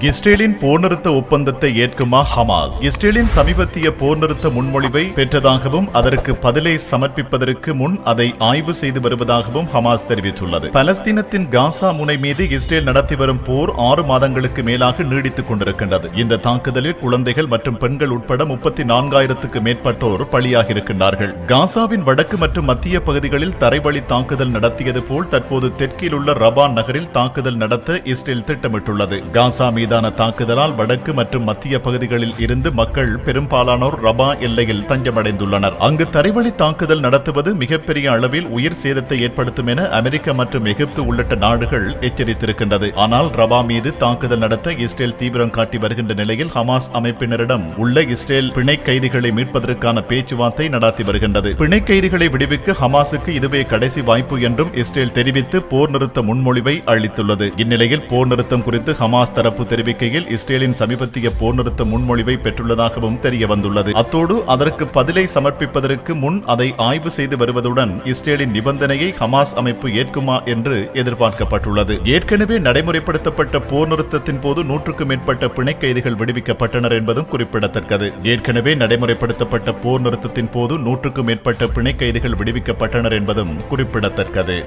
இஸ்ரேலின் போர் நிறுத்த ஒப்பந்தத்தை ஏற்குமா ஹமாஸ்? இஸ்ரேலின் சமீபத்திய போர் நிறுத்த முன்மொழிவை பெற்றதாகவும் அதற்கு பதிலை சமர்ப்பிப்பதற்கு முன் அதை ஆய்வு செய்து வருவதாகவும் ஹமாஸ் தெரிவித்துள்ளது. பலஸ்தீனத்தின் காசா முனை மீது இஸ்ரேல் நடத்தி வரும் போர் 6 மாதங்களுக்கு மேலாக நீடித்துக் கொண்டிருக்கின்றது. இந்த தாக்குதலில் குழந்தைகள் மற்றும் பெண்கள் உட்பட 34,000க்கு மேற்பட்டோர் பலியாகி இருக்கின்றார்கள். காசாவின் வடக்கு மற்றும் மத்திய பகுதிகளில் தரைவழி தாக்குதல் நடத்தியது போல் தற்போது தெற்கில் உள்ள ரபா நகரில் தாக்குதல் நடத்த இஸ்ரேல் திட்டமிட்டுள்ளது. காசா மீதான தாக்குதலால் வடக்கு மற்றும் மத்திய பகுதிகளில் இருந்து மக்கள் பெரும்பாலானோர் ரபா எல்லையில் தஞ்சமடைந்துள்ளனர். அங்கு தரைவழி தாக்குதல் நடத்துவது மிகப்பெரிய அளவில் உயிர் சேதத்தை ஏற்படுத்தும் என அமெரிக்கா மற்றும் எகிப்து உள்ளிட்ட நாடுகள் எச்சரித்திருக்கின்றது. ஆனால் ரபா மீது தாக்குதல் நடத்த இஸ்ரேல் தீவிரம் காட்டி வருகின்ற நிலையில் ஹமாஸ் அமைப்பினரிடம் உள்ள இஸ்ரேல் பிணை கைதிகளை மீட்பதற்கான பேச்சுவார்த்தை நடத்தி வருகின்றது. பிணை கைதிகளை விடுவிக்க ஹமாஸுக்கு இதுவே கடைசி வாய்ப்பு என்றும் இஸ்ரேல் தெரிவித்து போர் நிறுத்த முன்மொழிவை அளித்துள்ளது. இந்நிலையில் போர் நிறுத்தம் குறித்து ஹமாஸ் தரப்பு தெரிவிக்கையில் இஸ்ரேலின் சமீபத்திய போர் நிறுத்த முன்மொழிவை பெற்றுள்ளதாகவும் தெரிய வந்துள்ளது. அத்தோடு அதற்கு பதிலை சமர்ப்பிப்பதற்கு முன் அதை ஆய்வு செய்து வருவதுடன் இஸ்ரேலின் நிபந்தனையை ஹமாஸ் அமைப்பு ஏற்குமா என்று எதிர்பார்க்கப்பட்டுள்ளது. ஏற்கனவே நடைமுறைப்படுத்தப்பட்ட போர் நிறுத்தத்தின் போது 100க்கும் மேற்பட்ட பிணை கைதிகள் விடுவிக்கப்பட்டனர் என்பதும் குறிப்பிடத்தக்கது. ஏற்கனவே நடைமுறைப்படுத்தப்பட்ட போர் நிறுத்தத்தின் போது 100க்கும் மேற்பட்ட பிணை கைதிகள் விடுவிக்கப்பட்டனர் என்பதும் குறிப்பிடத்தக்கது.